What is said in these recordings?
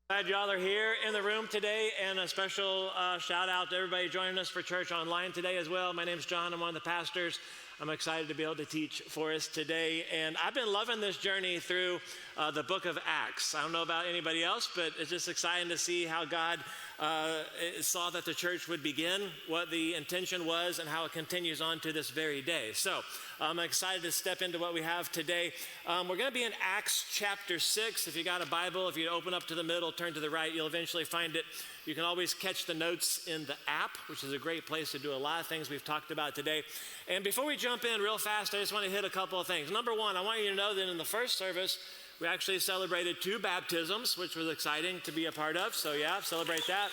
Glad y'all are here in the room today, and a special shout out to everybody joining us for church online today as well. My name's John. I'm one of the pastors. I'm excited to be able to teach for us today, and I've been loving this journey through the book of Acts. I don't know about anybody else, but it's just exciting to see how God saw that the church would begin, what the intention was, and how it continues on to this very day. So I'm excited to step into what we have today. We're going to be in Acts chapter 6. If you got a Bible, if you open up to the middle, turn to the right, you'll eventually find it. You can always catch the notes in the app, which is a great place to do a lot of things we've talked about today. And before we jump in real fast, I just want to hit a couple of things. Number one, I want you to know that in the first service, we actually celebrated 2 baptisms, which was exciting to be a part of. So yeah, celebrate that.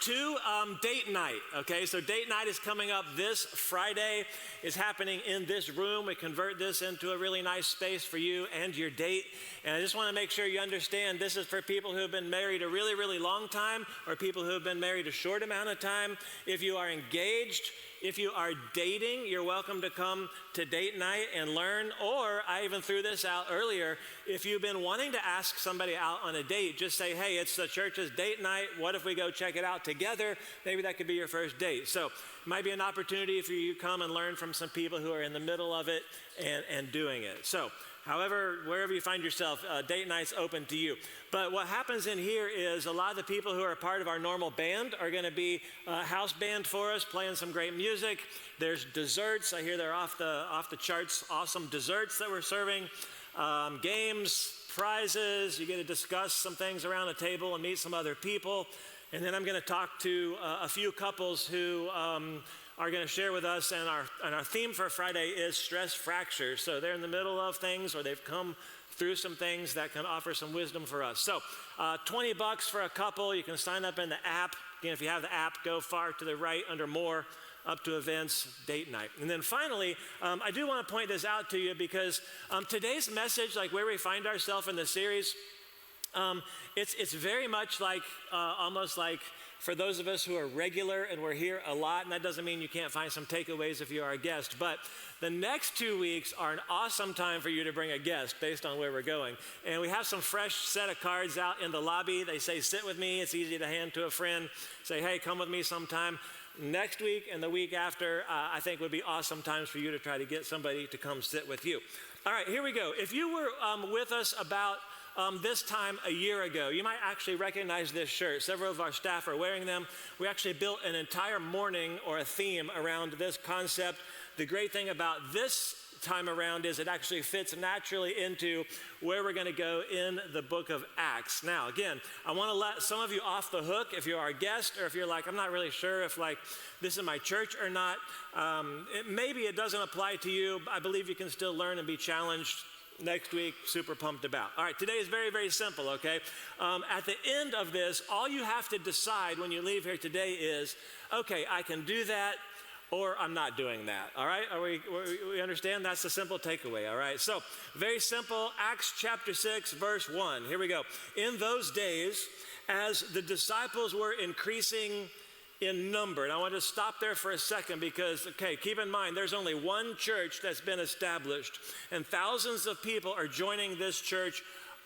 2, date night, okay? So date night is coming up this Friday. It's happening in this room. We convert this into a really nice space for you and your date. And I just want to make sure you understand this is for people who have been married a really, really long time or people who have been married a short amount of time. If you are engaged, if you are dating, you're welcome to come to date night and learn. Or I even threw this out earlier. If you've been wanting to ask somebody out on a date, just say, hey, it's the church's date night. What if we go check it out together? Maybe that could be your first date. So it might be an opportunity for you to come and learn from some people who are in the middle of it and doing it. So however, wherever you find yourself, date night's open to you. But what happens in here is a lot of the people who are a part of our normal band are going to be house band for us, playing some great music. There's desserts. I hear they're off the charts. Awesome desserts that we're serving. Games, prizes. You get to discuss some things around the table and meet some other people. And then I'm going to talk to a few couples who are going to share with us, and our theme for Friday is stress fractures. So they're in the middle of things, or they've come through some things that can offer some wisdom for us. So $20 for a couple. You can sign up in the app. Again, if you have the app, go far to the right under more, up to events, date night. And then finally, I do want to point this out to you because today's message, like where we find ourselves in the series, it's very much like, almost like for those of us who are regular and we're here a lot, and that doesn't mean you can't find some takeaways if you are a guest, but the next 2 weeks are an awesome time for you to bring a guest based on where we're going. And we have some fresh set of cards out in the lobby. They say, sit with me. It's easy to hand to a friend. Say, hey, come with me sometime. Next week and the week after, I think would be awesome times for you to try to get somebody to come sit with you. All right, here we go. If you were with us about this time a year ago, you might actually recognize this shirt. Several of our staff are wearing them. We actually built an entire morning or a theme around this concept. The great thing about this time around is it actually fits naturally into where we're going to go in the book of Acts. Now, again, I want to let some of you off the hook if you are a guest or if you're like, I'm not really sure if like this is my church or not. Maybe it doesn't apply to you. I believe you can still learn and be challenged. Next week, super pumped about. All right, today is very, very simple, okay? At the end of this, all you have to decide when you leave here today is, okay, I can do that or I'm not doing that, all right? We understand? That's the simple takeaway, all right? So, very simple, Acts chapter 6, verse 1. Here we go. In those days, as the disciples were increasing in number. And I want to stop there for a second because, okay, keep in mind, there's only one church that's been established, and thousands of people are joining this church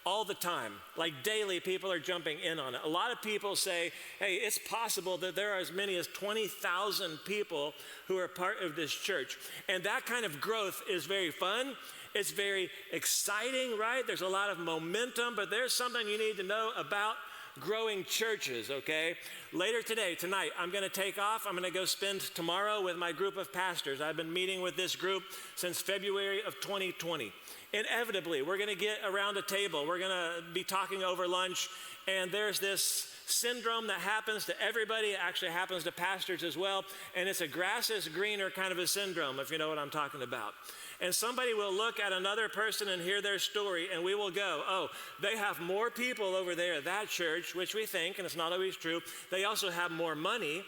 all the time. Like daily, people are jumping in on it. A lot of people say, hey, it's possible that there are as many as 20,000 people who are part of this church. And that kind of growth is very fun. It's very exciting, right? There's a lot of momentum, but there's something you need to know about growing churches, okay? Later today, tonight, I'm going to take off. I'm going to go spend tomorrow with my group of pastors. I've been meeting with this group since February of 2020. Inevitably, we're going to get around a table. We're going to be talking over lunch, and there's this syndrome that happens to everybody. It actually happens to pastors as well, and it's a grass is greener kind of a syndrome, if you know what I'm talking about. And somebody will look at another person and hear their story, and we will go, oh, they have more people over there at that church, which we think, and it's not always true. They also have more money.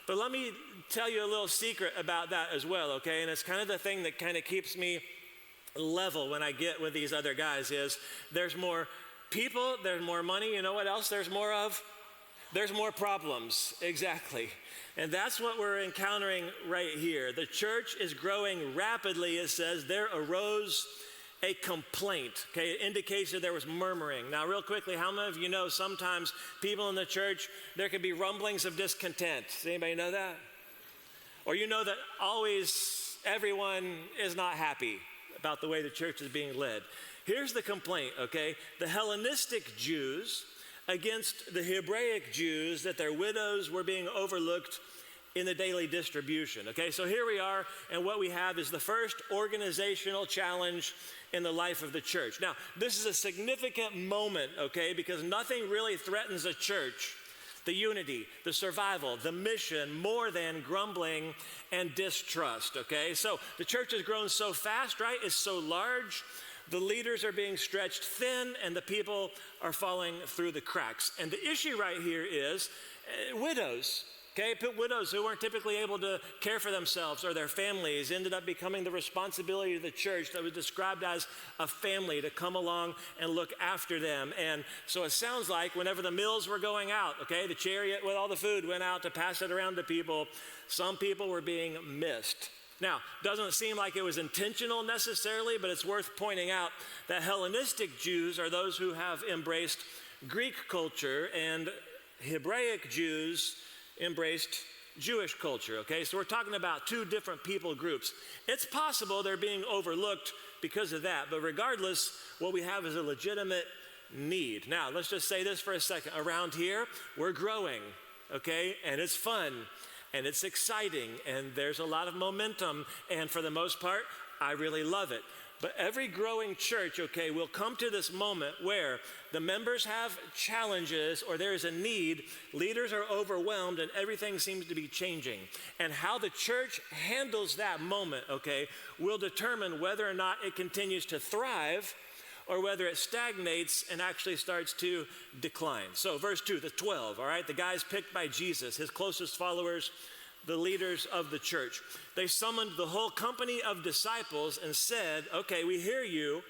But let me tell you a little secret about that as well, okay? And it's kind of the thing that kind of keeps me level when I get with these other guys is there's more people, there's more money. You know what else there's more of? There's more problems, exactly. And that's what we're encountering right here. The church is growing rapidly. It says, there arose a complaint. Okay, it indicates that there was murmuring. Now, real quickly, how many of you know sometimes people in the church, there can be rumblings of discontent? Does anybody know that? Or you know that always everyone is not happy about the way the church is being led. Here's the complaint, okay? The Hellenistic Jews against the Hebraic Jews, that their widows were being overlooked in the daily distribution. Okay, so here we are, and what we have is the first organizational challenge in the life of the church. Now, this is a significant moment, okay, because nothing really threatens a church, the unity, the survival, the mission, more than grumbling and distrust, okay? So the church has grown so fast, right? It's so large. The leaders are being stretched thin, and the people are falling through the cracks. And the issue right here is widows. Okay, widows who weren't typically able to care for themselves or their families ended up becoming the responsibility of the church that was described as a family to come along and look after them. And so it sounds like whenever the meals were going out, okay, the chariot with all the food went out to pass it around to people, some people were being missed. Now, doesn't seem like it was intentional necessarily, but it's worth pointing out that Hellenistic Jews are those who have embraced Greek culture, and Hebraic Jews embraced Jewish culture, okay? So we're talking about two different people groups. It's possible they're being overlooked because of that, but regardless, what we have is a legitimate need. Now, let's just say this for a second. Around here, we're growing, okay? And it's fun, and it's exciting, and there's a lot of momentum, and for the most part, I really love it. But every growing church, okay, will come to this moment where the members have challenges or there is a need, leaders are overwhelmed, and everything seems to be changing. And how the church handles that moment, okay, will determine whether or not it continues to thrive or whether it stagnates and actually starts to decline. So verse 2, the 12, all right, the guys picked by Jesus, his closest followers, the leaders of the church. They summoned the whole company of disciples and said, okay, we hear you,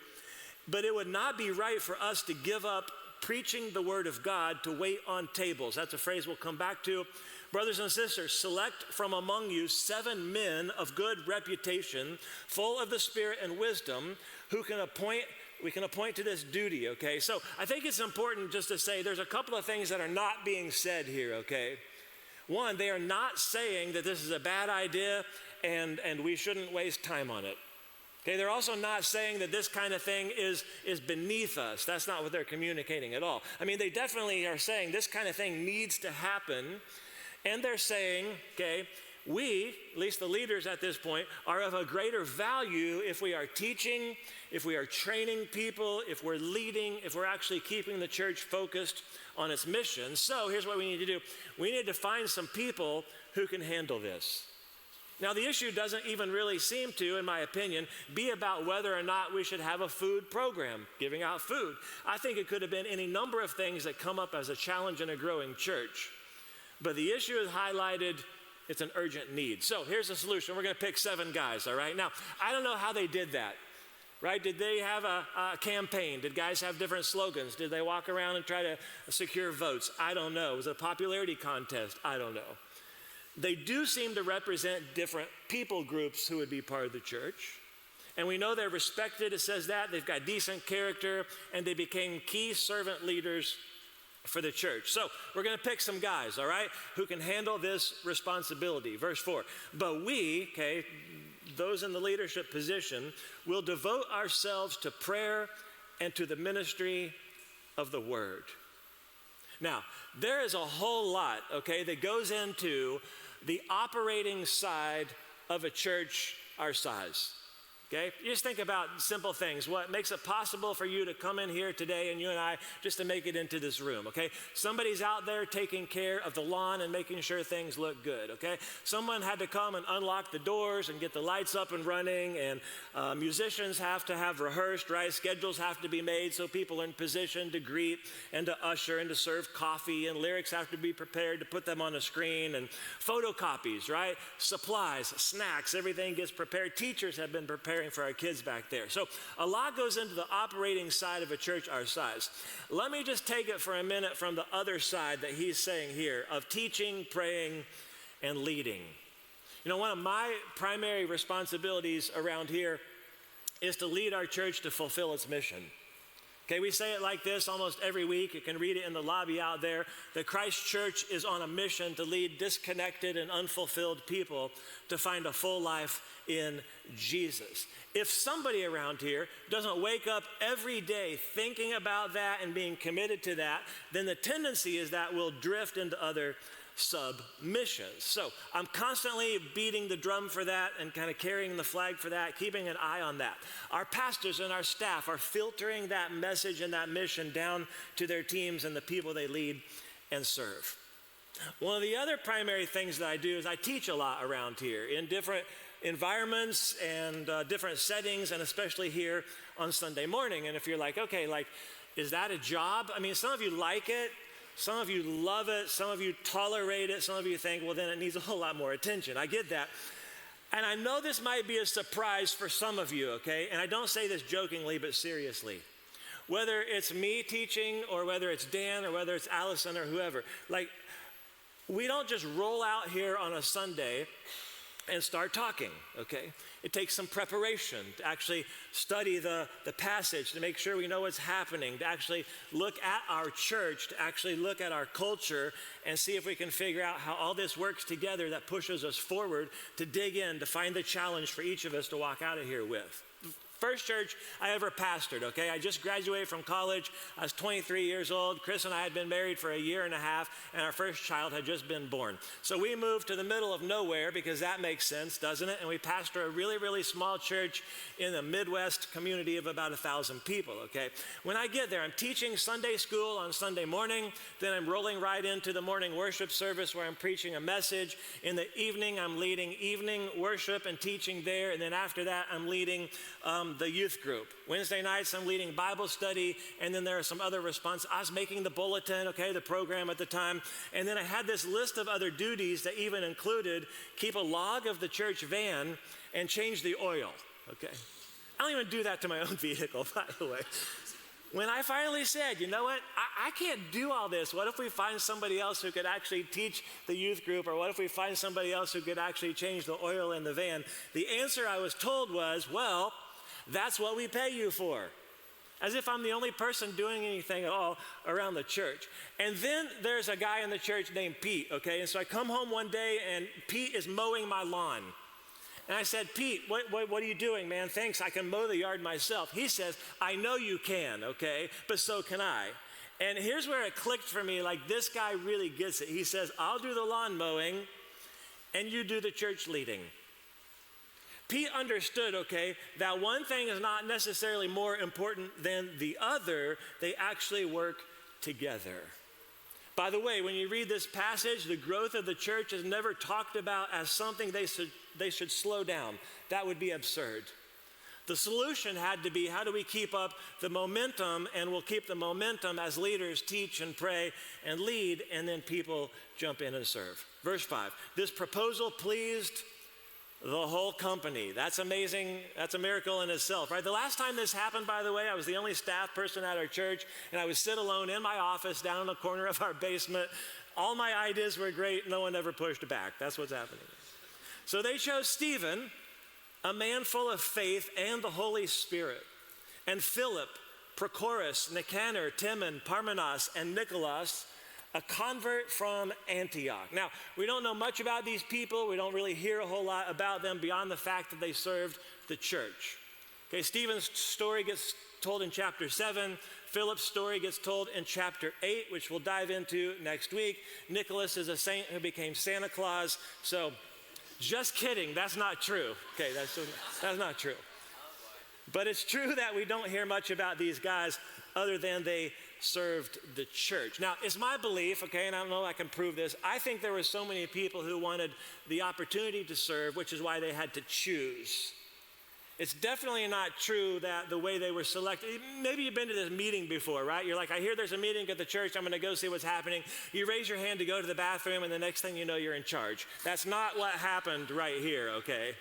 but it would not be right for us to give up preaching the word of God to wait on tables. That's a phrase we'll come back to. Brothers and sisters, select from among you 7 men of good reputation, full of the Spirit and wisdom, who we can appoint to this duty, okay? So I think it's important just to say there's a couple of things that are not being said here, okay? One, they are not saying that this is a bad idea and we shouldn't waste time on it. Okay, they're also not saying that this kind of thing is beneath us. That's not what they're communicating at all. I mean, they definitely are saying this kind of thing needs to happen. And they're saying, okay, we, at least the leaders at this point, are of a greater value if we are teaching, if we are training people, if we're leading, if we're actually keeping the church focused on its mission. So here's what we need to do. We need to find some people who can handle this. Now, the issue doesn't even really seem to, in my opinion, be about whether or not we should have a food program, giving out food. I think it could have been any number of things that come up as a challenge in a growing church. But the issue is highlighted. It's an urgent need. So here's the solution. We're going to pick 7 guys, all right? Now, I don't know how they did that, right? Did they have a campaign? Did guys have different slogans? Did they walk around and try to secure votes? I don't know. Was it a popularity contest? I don't know. They do seem to represent different people groups who would be part of the church. And we know they're respected. It says that. They've got decent character, and they became key servant leaders for the church. So we're going to pick some guys, all right, who can handle this responsibility. Verse 4, but we, okay, those in the leadership position, will devote ourselves to prayer and to the ministry of the word. Now, there is a whole lot, okay, that goes into the operating side of a church our size. Okay? You just think about simple things. What makes it possible for you to come in here today and you and I just to make it into this room, okay? Somebody's out there taking care of the lawn and making sure things look good, okay? Someone had to come and unlock the doors and get the lights up and running, and musicians have to have rehearsed, right? Schedules have to be made so people are in position to greet and to usher and to serve coffee, and lyrics have to be prepared to put them on a screen, and photocopies, right? Supplies, snacks, everything gets prepared. Teachers have been preparing for our kids back there. So a lot goes into the operating side of a church our size. Let me just take it for a minute from the other side that he's saying here of teaching, praying, and leading. You know, one of my primary responsibilities around here is to lead our church to fulfill its mission. Okay, we say it like this almost every week. You can read it in the lobby out there. The Christ Church is on a mission to lead disconnected and unfulfilled people to find a full life in Jesus. If somebody around here doesn't wake up every day thinking about that and being committed to that, then the tendency is that we'll drift into other submissions. So I'm constantly beating the drum for that and kind of carrying the flag for that, keeping an eye on that. Our pastors and our staff are filtering that message and that mission down to their teams and the people they lead and serve. One of the other primary things that I do is I teach a lot around here in different environments and different settings, and especially here on Sunday morning. And if you're like, okay, like, is that a job? I mean, some of you like it. Some of you love it, some of you tolerate it, some of you think, well, then it needs a whole lot more attention. I get that. And I know this might be a surprise for some of you, okay? And I don't say this jokingly, but seriously. Whether it's me teaching or whether it's Dan or whether it's Allison or whoever, like, we don't just roll out here on a Sunday and start talking, okay? It takes some preparation to actually study the passage, to make sure we know what's happening, to actually look at our church, to actually look at our culture and see if we can figure out how all this works together that pushes us forward to dig in, to find the challenge for each of us to walk out of here with. First church I ever pastored, okay? I just graduated from college. I was 23 years old. Chris and I had been married for a year and a half, and our first child had just been born. So we moved to the middle of nowhere because that makes sense, doesn't it? And we pastor a really, really small church in the Midwest community of about 1,000 people, okay? When I get there, I'm teaching Sunday school on Sunday morning. Then I'm rolling right into the morning worship service where I'm preaching a message. In the evening, I'm leading evening worship and teaching there. And then after that, I'm leading the youth group. Wednesday nights, I'm leading Bible study, and then there are some other responses. I was making the bulletin, okay, the program at the time, and then I had this list of other duties that even included keep a log of the church van and change the oil, okay? I don't even do that to my own vehicle, by the way. When I finally said, you know what, I can't do all this. What if we find somebody else who could actually teach the youth group, or what if we find somebody else who could actually change the oil in the van? The answer I was told was, well, that's what we pay you for. As if I'm the only person doing anything at all around the church. And then there's a guy in the church named Pete, okay? And so I come home one day and Pete is mowing my lawn. And I said, Pete, what are you doing, man? Thanks, I can mow the yard myself. He says, I know you can, okay? But so can I. And here's where it clicked for me, like this guy really gets it. He says, I'll do the lawn mowing and you do the church leading. Pete understood, okay, that one thing is not necessarily more important than the other. They actually work together. By the way, when you read this passage, the growth of the church is never talked about as something they should slow down. That would be absurd. The solution had to be, how do we keep up the momentum? And we'll keep the momentum as leaders teach and pray and lead, and then people jump in and serve. Verse 5, this proposal pleased the whole company. That's amazing. That's a miracle in itself, right? The last time this happened, by the way, I was the only staff person at our church, and I would sit alone in my office down in the corner of our basement. All my ideas were great. No one ever pushed back. That's what's happening. So they chose Stephen, a man full of faith and the Holy Spirit, and Philip, Prochorus, Nicanor, Timon, Parmenas, and Nicholas, a convert from Antioch. Now, we don't know much about these people. We don't really hear a whole lot about them beyond the fact that they served the church. Okay, Stephen's story gets told in chapter 7. Philip's story gets told in chapter 8, which we'll dive into next week. Nicholas is a saint who became Santa Claus. So, just kidding, that's not true. Okay, that's not true. But it's true that we don't hear much about these guys other than they served the church. Now, it's my belief, okay, and I don't know if I can prove this, I think there were so many people who wanted the opportunity to serve, which is why they had to choose. It's definitely not true that the way they were selected, maybe you've been to this meeting before, right? You're like, I hear there's a meeting at the church, I'm gonna go see what's happening. You raise your hand to go to the bathroom, and the next thing you know, you're in charge. That's not what happened right here, okay?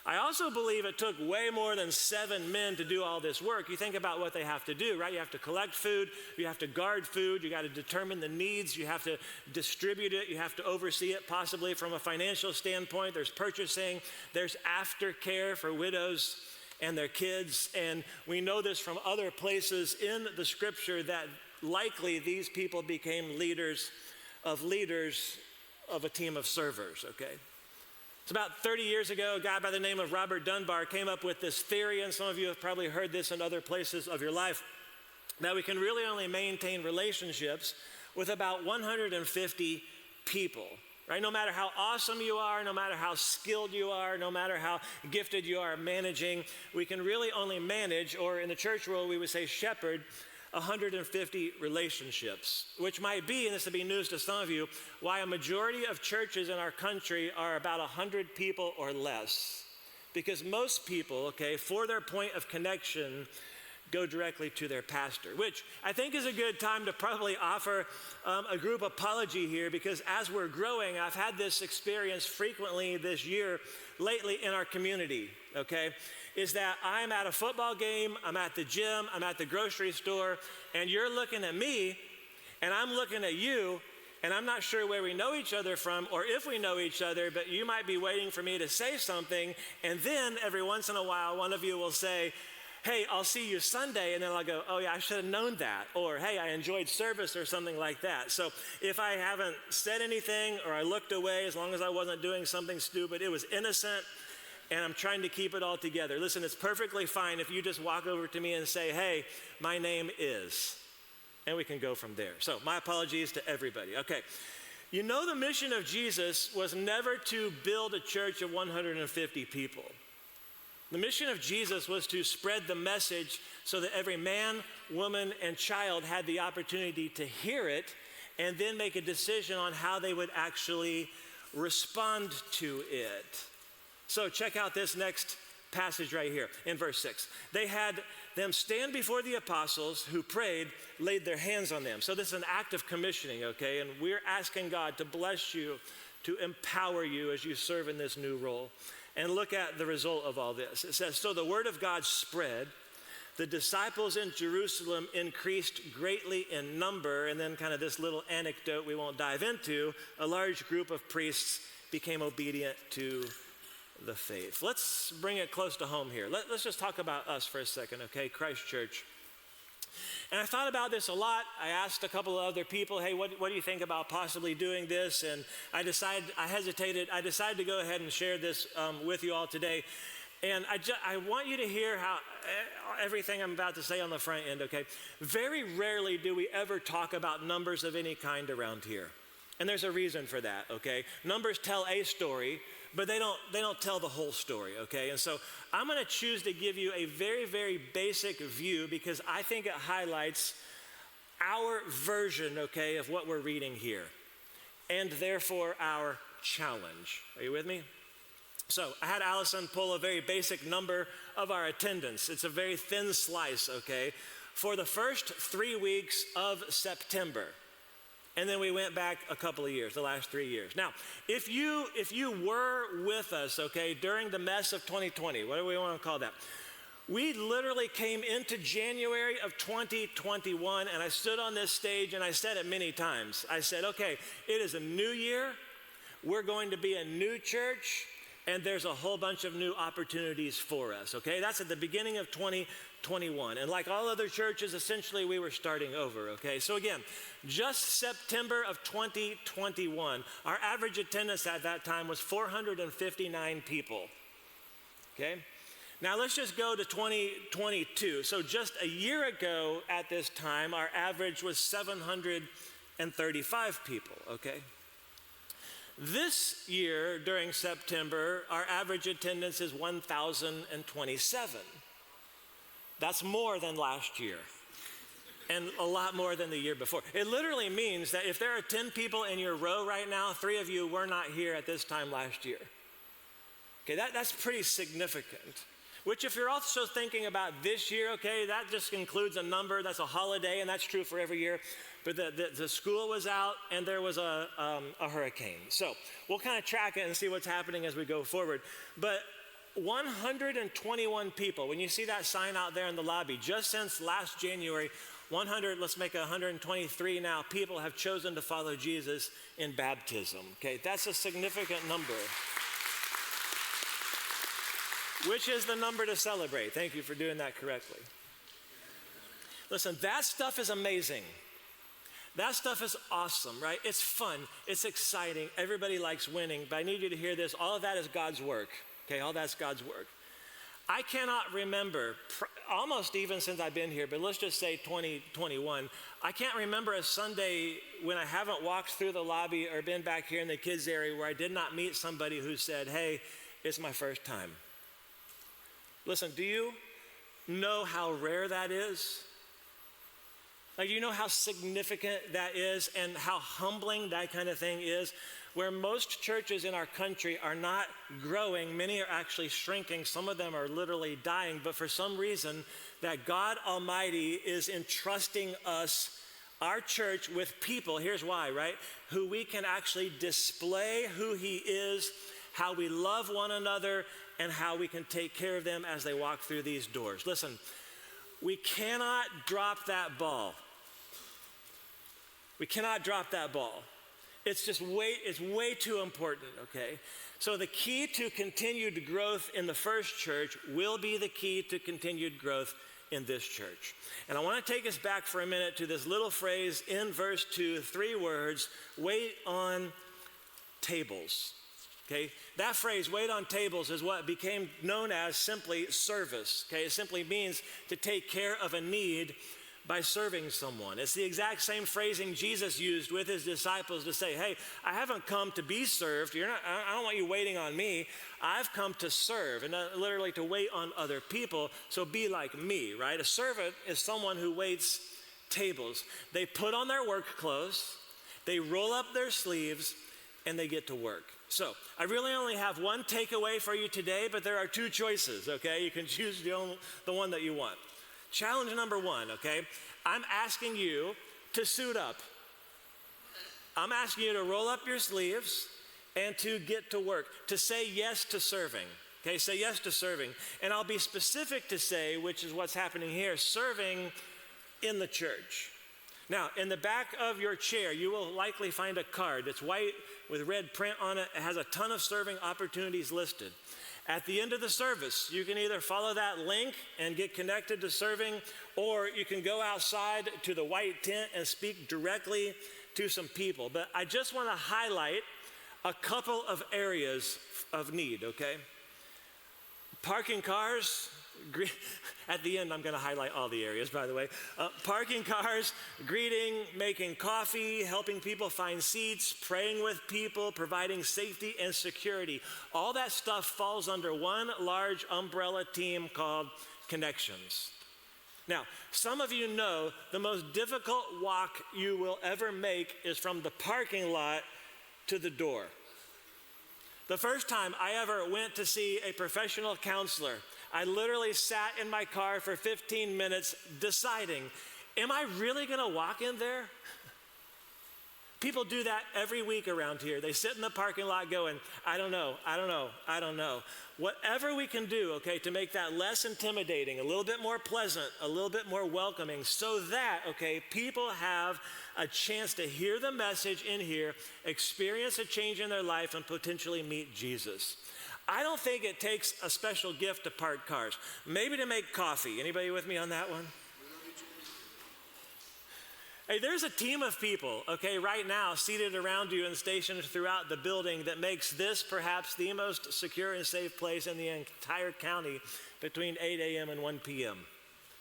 I also believe it took way more than 7 men to do all this work. You think about what they have to do, right? You have to collect food, you have to guard food, you got to determine the needs, you have to distribute it, you have to oversee it possibly from a financial standpoint. There's purchasing, there's aftercare for widows and their kids. And we know this from other places in the scripture that likely these people became leaders of a team of servers, okay? It's about 30 years ago, a guy by the name of Robert Dunbar came up with this theory, and some of you have probably heard this in other places of your life, that we can really only maintain relationships with about 150 people, right? No matter how awesome you are, no matter how skilled you are, no matter how gifted you are managing, we can really only manage, or in the church world we would say shepherd, 150 relationships, which might be, and this will be news to some of you, why a majority of churches in our country are about 100 people or less. Because most people, okay, for their point of connection, go directly to their pastor, which I think is a good time to probably offer a group apology here, because as we're growing, I've had this experience frequently this year lately in our community, okay, is that I'm at a football game, I'm at the gym, I'm at the grocery store, and you're looking at me, and I'm looking at you, and I'm not sure where we know each other from or if we know each other, but you might be waiting for me to say something, and then every once in a while, one of you will say, hey, I'll see you Sunday, and then I'll go, oh yeah, I should have known that, or hey, I enjoyed service or something like that. So if I haven't said anything or I looked away, as long as I wasn't doing something stupid, it was innocent, and I'm trying to keep it all together. Listen, it's perfectly fine if you just walk over to me and say, hey, my name is, and we can go from there. So my apologies to everybody. Okay, you know the mission of Jesus was never to build a church of 150 people. The mission of Jesus was to spread the message so that every man, woman, and child had the opportunity to hear it and then make a decision on how they would actually respond to it. So check out this next passage right here in verse 6. They had them stand before the apostles who prayed, laid their hands on them. So this is an act of commissioning, okay? And we're asking God to bless you, to empower you as you serve in this new role. And look at the result of all this. It says, so the word of God spread. The disciples in Jerusalem increased greatly in number. And then kind of this little anecdote we won't dive into. A large group of priests became obedient to the faith. Let's bring it close to home here. Let's just talk about us for a second, okay? Christ Church. And I thought about this a lot. I asked a couple of other people, hey, what do you think about possibly doing this? And I decided to go ahead and share this with you all today. And I want you to hear how everything I'm about to say on the front end, okay? Very rarely do we ever talk about numbers of any kind around here. And there's a reason for that, okay? Numbers tell a story, but they don't tell the whole story, okay? And so I'm going to choose to give you a very, very basic view because I think it highlights our version, okay, of what we're reading here, and therefore our challenge. Are you with me? So I had Allison pull a very basic number of our attendance. It's a very thin slice, okay, for the first 3 weeks of September. And then we went back a couple of years, the last 3 years. Now, if you were with us, okay, during the mess of 2020, what do we want to call that? We literally came into January of 2021, and I stood on this stage and I said it many times. I said, okay, it is a new year. We're going to be a new church, and there's a whole bunch of new opportunities for us, okay? That's at the beginning of 2021. And like all other churches, essentially we were starting over, okay? So again, just September of 2021, our average attendance at that time was 459 people, okay? Now let's just go to 2022. So just a year ago at this time, our average was 735 people, okay? This year during September, our average attendance is 1,027. That's more than last year and a lot more than the year before. It literally means that if there are 10 people in your row right now, 3 of you were not here at this time last year. Okay, that's pretty significant. Which if you're also thinking about this year, okay, that just includes a number, that's a holiday, and that's true for every year. But the school was out and there was a hurricane. So we'll kind of track it and see what's happening as we go forward. But 121 people, when you see that sign out there in the lobby, just since last January, let's make it 123 now, people have chosen to follow Jesus in baptism. Okay, that's a significant number. which is the number to celebrate. Thank you for doing that correctly. Listen, that stuff is amazing. That stuff is awesome, right? It's fun. It's exciting. Everybody likes winning. But I need you to hear this. All of that is God's work. Okay, all that's God's work. I cannot remember, almost even since I've been here, but let's just say 2021, I can't remember a Sunday when I haven't walked through the lobby or been back here in the kids area where I did not meet somebody who said, hey, it's my first time. Listen, do you know how rare that is? Like, you know how significant that is and how humbling that kind of thing is? Where most churches in our country are not growing, many are actually shrinking, some of them are literally dying, but for some reason that God Almighty is entrusting us, our church, with people, here's why, right? Who we can actually display who He is, how we love one another, and how we can take care of them as they walk through these doors. Listen, we cannot drop that ball. We cannot drop that ball. It's just way too important, okay? So the key to continued growth in the first church will be the key to continued growth in this church. And I want to take us back for a minute to this little phrase in verse 2, 3 words, wait on tables, okay? That phrase, wait on tables, is what became known as simply service, okay? It simply means to take care of a need by serving someone. It's the exact same phrasing Jesus used with His disciples to say, hey, I haven't come to be served. I don't want you waiting on me. I've come to serve, and literally to wait on other people, so be like me, right? A servant is someone who waits tables. They put on their work clothes, they roll up their sleeves, and they get to work. So I really only have one takeaway for you today, but there are two choices, okay? You can choose the one that you want. Challenge number 1, okay? I'm asking you to suit up. I'm asking you to roll up your sleeves and to get to work, to say yes to serving, okay? Say yes to serving. And I'll be specific to say, which is what's happening here, serving in the church. Now, in the back of your chair, you will likely find a card that's white with red print on it. It has a ton of serving opportunities listed. At the end of the service, you can either follow that link and get connected to serving, or you can go outside to the white tent and speak directly to some people. But I just want to highlight a couple of areas of need, okay? Parking cars. At the end, I'm going to highlight all the areas, by the way. Parking cars, greeting, making coffee, helping people find seats, praying with people, providing safety and security. All that stuff falls under one large umbrella team called Connections. Now, some of you know the most difficult walk you will ever make is from the parking lot to the door. The first time I ever went to see a professional counselor, I literally sat in my car for 15 minutes deciding, am I really going to walk in there? People do that every week around here. They sit in the parking lot going, I don't know. Whatever we can do, okay, to make that less intimidating, a little bit more pleasant, a little bit more welcoming, so that, okay, people have a chance to hear the message in here, experience a change in their life, and potentially meet Jesus. I don't think it takes a special gift to park cars. Maybe to make coffee. Anybody with me on that one? Hey, there's a team of people, okay, right now seated around you and stationed throughout the building that makes this perhaps the most secure and safe place in the entire county between 8 a.m. and 1 p.m.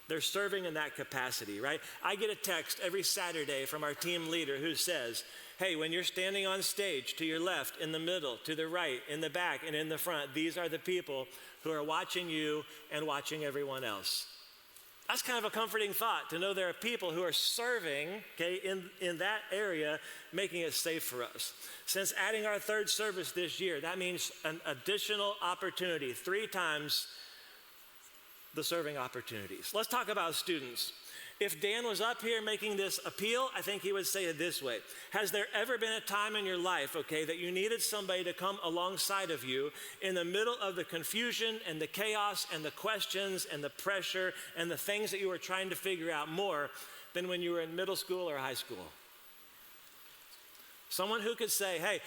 They're serving in that capacity, right? I get a text every Saturday from our team leader who says, hey, when you're standing on stage, to your left, in the middle, to the right, in the back, and in the front, these are the people who are watching you and watching everyone else. That's kind of a comforting thought, to know there are people who are serving, okay, in that area, making it safe for us. Since adding our third service this year, that means an additional opportunity, 3 times the serving opportunities. Let's talk about students. If Dan was up here making this appeal, I think he would say it this way. Has there ever been a time in your life, okay, that you needed somebody to come alongside of you in the middle of the confusion and the chaos and the questions and the pressure and the things that you were trying to figure out more than when you were in middle school or high school? Someone who could say, hey,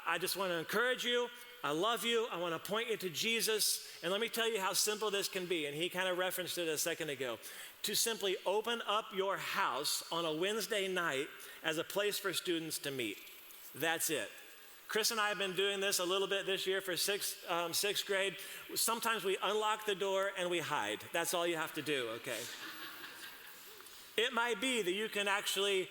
I just want to encourage you. I love you. I want to point you to Jesus. And let me tell you how simple this can be. And he kind of referenced it a second ago. To simply open up your house on a Wednesday night as a place for students to meet. That's it. Chris and I have been doing this a little bit this year for sixth grade. Sometimes we unlock the door and we hide. That's all you have to do, okay? It might be that you can actually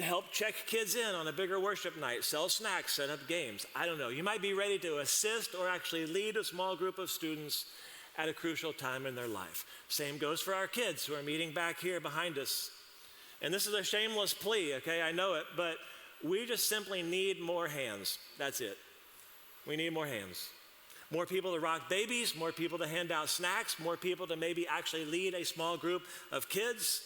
help check kids in on a bigger worship night, sell snacks, set up games. I don't know. You might be ready to assist or actually lead a small group of students at a crucial time in their life. Same goes for our kids who are meeting back here behind us. And this is a shameless plea, okay? I know it, but we just simply need more hands. That's it. We need more hands. More people to rock babies, more people to hand out snacks, more people to maybe actually lead a small group of kids.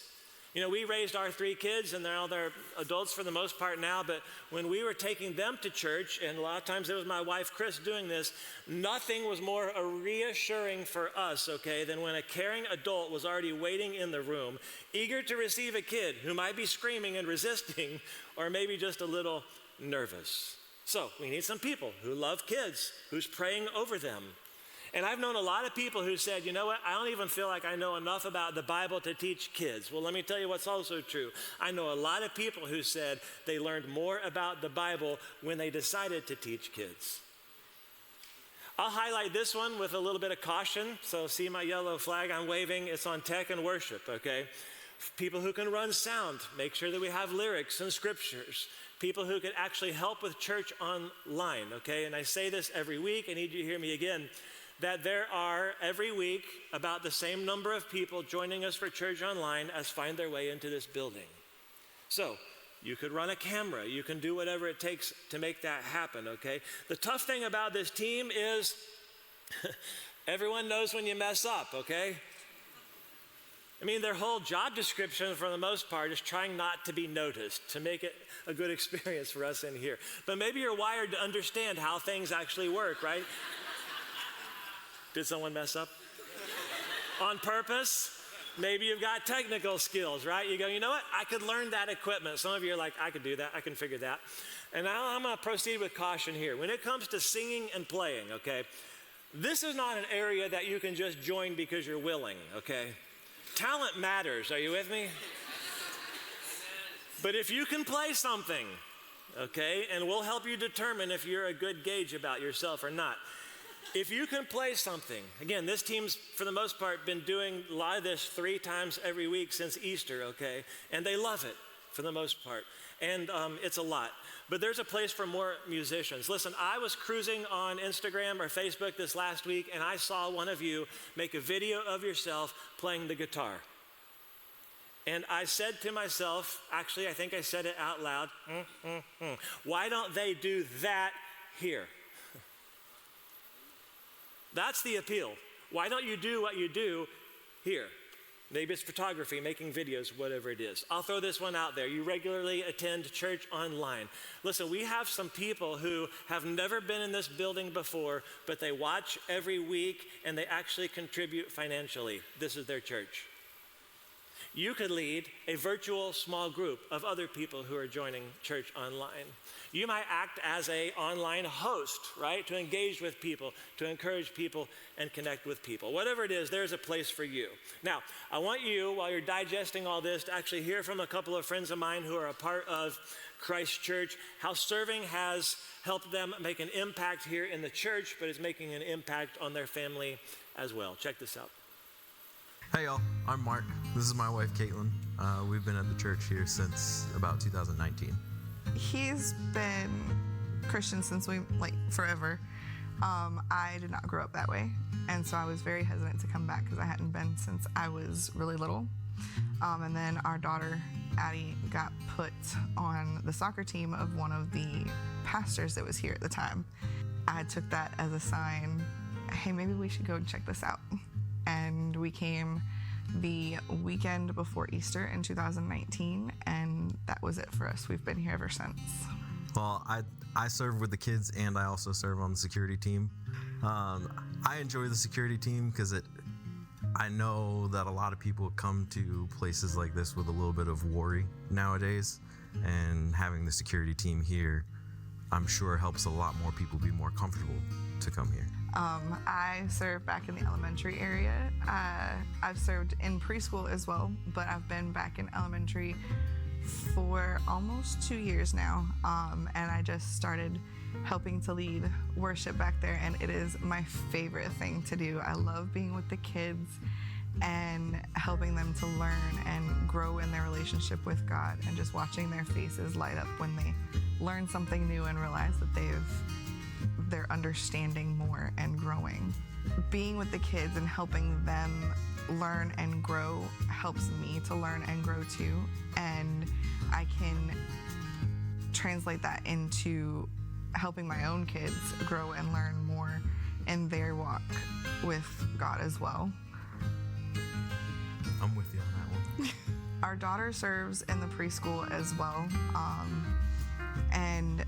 You know, we raised our 3 kids, and they're adults for the most part now, but when we were taking them to church, and a lot of times it was my wife, Chris, doing this, nothing was more reassuring for us, okay, than when a caring adult was already waiting in the room, eager to receive a kid who might be screaming and resisting, or maybe just a little nervous. So we need some people who love kids, who's praying over them. And I've known a lot of people who said, you know what, I don't even feel like I know enough about the Bible to teach kids. Well, let me tell you what's also true. I know a lot of people who said they learned more about the Bible when they decided to teach kids. I'll highlight this one with a little bit of caution. So see my yellow flag I'm waving? It's on tech and worship, okay? People who can run sound, make sure that we have lyrics and scriptures. People who can actually help with church online, okay? And I say this every week. I need you to hear me again. That there are, every week, about the same number of people joining us for church online as find their way into this building. So, you could run a camera. You can do whatever it takes to make that happen, okay? The tough thing about this team is everyone knows when you mess up, okay? I mean, their whole job description, for the most part, is trying not to be noticed, to make it a good experience for us in here. But maybe you're wired to understand how things actually work, right? Did someone mess up? On purpose? Maybe you've got technical skills, right? You go, you know what? I could learn that equipment. Some of you are like, I could do that. I can figure that. And now I'm going to proceed with caution here. When it comes to singing and playing, okay, this is not an area that you can just join because you're willing, okay? Talent matters. Are you with me? But if you can play something, okay, and we'll help you determine if you're a good gauge about yourself or not. If you can play something, again, this team's, for the most part, been doing a lot of this 3 times every week since Easter, okay? And they love it, for the most part. And it's a lot. But there's a place for more musicians. Listen, I was cruising on Instagram or Facebook this last week, and I saw one of you make a video of yourself playing the guitar. And I said to myself, actually, I think I said it out loud, why don't they do that here? That's the appeal. Why don't you do what you do here? Maybe it's photography, making videos, whatever it is. I'll throw this one out there. You regularly attend church online. Listen, we have some people who have never been in this building before, but they watch every week and they actually contribute financially. This is their church. You could lead a virtual small group of other people who are joining church online. You might act as an online host, right? To engage with people, to encourage people, and connect with people. Whatever it is, there's a place for you. Now, I want you, while you're digesting all this, to actually hear from a couple of friends of mine who are a part of Christ Church, how serving has helped them make an impact here in the church, but is making an impact on their family as well. Check this out. Hey y'all, I'm Mark. This is my wife, Caitlin. We've been at the church here since about 2019. He's been Christian since forever. I did not grow up that way, and so I was very hesitant to come back because I hadn't been since I was really little. And then our daughter, Addie, got put on the soccer team of one of the pastors that was here at the time. I took that as a sign, hey, maybe we should go and check this out. And we came the weekend before Easter in 2019, and that was it for us. We've been here ever since. Well, I serve with the kids, and I also serve on the security team. I enjoy the security team because I know that a lot of people come to places like this with a little bit of worry nowadays, and having the security team here I'm sure helps a lot more people be more comfortable to come here. I serve back in the elementary area. I've served in preschool as well, but I've been back in elementary for almost 2 years now. And I just started helping to lead worship back there, and it is my favorite thing to do. I love being with the kids and helping them to learn and grow in their relationship with God, and just watching their faces light up when they learn something new and realize that they're understanding more and growing. Being with the kids and helping them learn and grow helps me to learn and grow too, and I can translate that into helping my own kids grow and learn more in their walk with God as well. I'm with you on that one. Our daughter serves in the preschool as well, and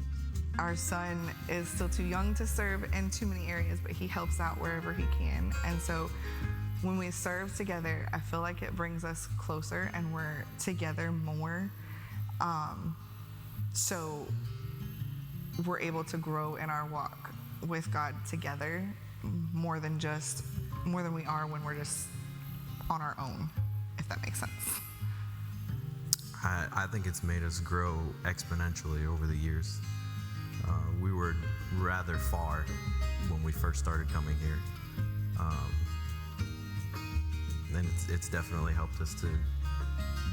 our son is still too young to serve in too many areas, but he helps out wherever he can. And so when we serve together, I feel like it brings us closer and we're together more. So we're able to grow in our walk with God together more than we are when we're just on our own, if that makes sense. I think it's made us grow exponentially over the years. We were rather far when we first started coming here. And it's definitely helped us to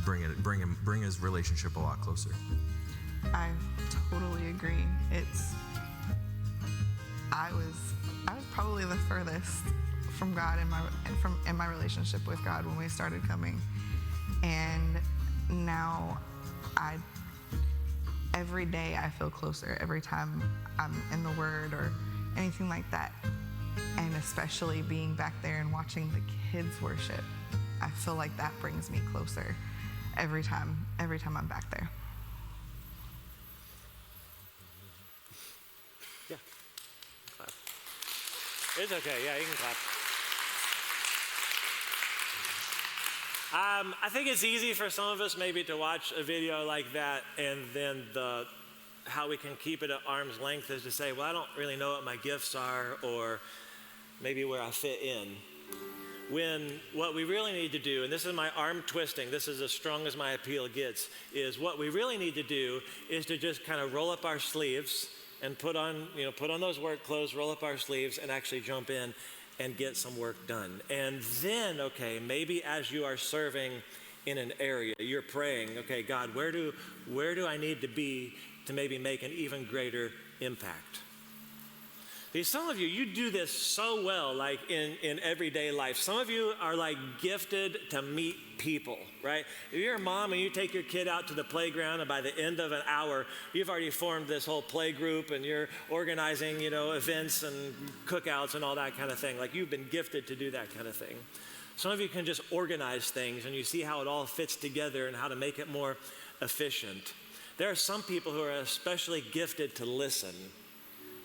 bring his relationship a lot closer. I totally agree. I was probably the furthest from God in my relationship with God when we started coming, and now every day I feel closer every time I'm in the Word or anything like that, and especially being back there and watching the kids worship, I feel like that brings me closer every time I'm back there. Yeah. Clap. It's okay. Yeah, you can clap. I think it's easy for some of us maybe to watch a video like that, and then how we can keep it at arm's length is to say, well, I don't really know what my gifts are, or maybe where I fit in. When what we really need to do, and this is my arm twisting, this is as strong as my appeal gets, is what we really need to do is to just kind of roll up our sleeves and put on those work clothes, roll up our sleeves, and actually jump in and get some work done. And then, okay, maybe as you are serving in an area, you're praying, okay, God, where do I need to be to maybe make an even greater impact? Because some of you do this so well, like in everyday life. Some of you are like gifted to meet people, right? If you're a mom and you take your kid out to the playground, and by the end of an hour, you've already formed this whole play group, and you're organizing, events and cookouts and all that kind of thing. Like, you've been gifted to do that kind of thing. Some of you can just organize things, and you see how it all fits together and how to make it more efficient. There are some people who are especially gifted to listen.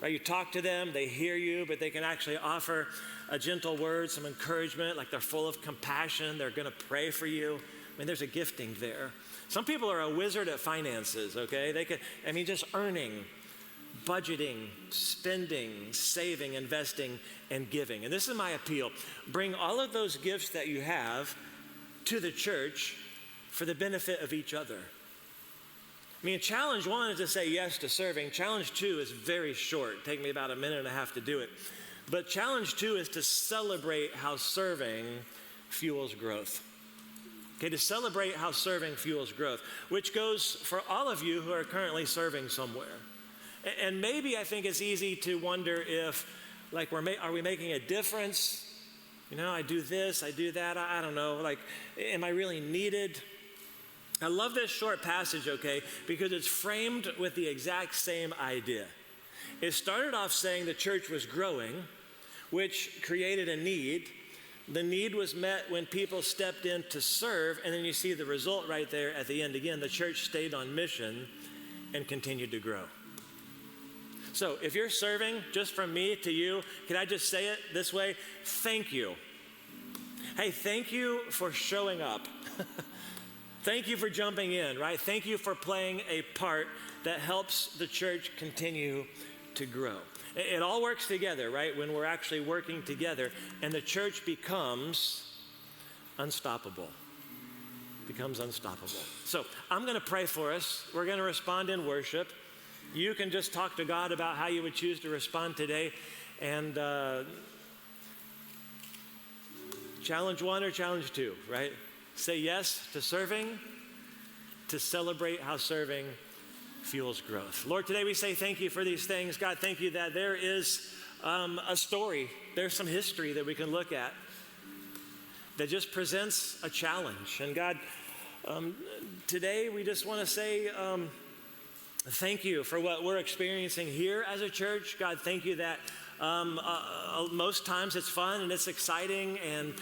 Right? You talk to them, they hear you, but they can actually offer a gentle word, some encouragement, like they're full of compassion, they're going to pray for you. I mean, there's a gifting there. Some people are a wizard at finances, okay? They could, just earning, budgeting, spending, saving, investing, and giving. And this is my appeal. Bring all of those gifts that you have to the church for the benefit of each other. Challenge 1 is to say yes to serving. Challenge 2 is very short. Take me about a minute and a half to do it. But challenge 2 is to celebrate how serving fuels growth. Okay, to celebrate how serving fuels growth, which goes for all of you who are currently serving somewhere. And maybe I think it's easy to wonder if, are we making a difference? I do this, I do that, I don't know. Am I really needed? I love this short passage, okay, because it's framed with the exact same idea. It started off saying the church was growing, which created a need. The need was met when people stepped in to serve, and then you see the result right there at the end again. The church stayed on mission and continued to grow. So if you're serving, just from me to you, can I just say it this way? Thank you. Hey, thank you for showing up. Thank you for jumping in, right? Thank you for playing a part that helps the church continue to grow. It all works together, right? When we're actually working together, and the church becomes unstoppable. Becomes unstoppable. So I'm going to pray for us. We're going to respond in worship. You can just talk to God about how you would choose to respond today. And challenge 1 or challenge 2, right? Say yes to serving, to celebrate how serving fuels growth. Lord, today we say thank you for these things. God, thank you that there is a story. There's some history that we can look at that just presents a challenge. And God, today we just want to say thank you for what we're experiencing here as a church. God, thank you that most times it's fun and it's exciting and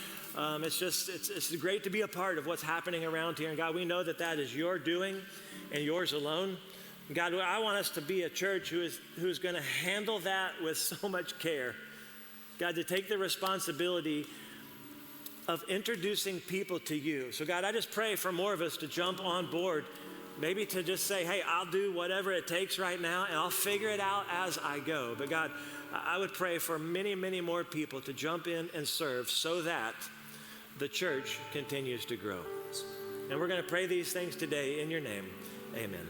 it's great to be a part of what's happening around here. And God, we know that that is your doing and yours alone. And God, I want us to be a church who's going to handle that with so much care. God, to take the responsibility of introducing people to you. So God, I just pray for more of us to jump on board, maybe to just say, hey, I'll do whatever it takes right now and I'll figure it out as I go. But God, I would pray for many, many more people to jump in and serve so that the church continues to grow. And we're going to pray these things today in your name. Amen.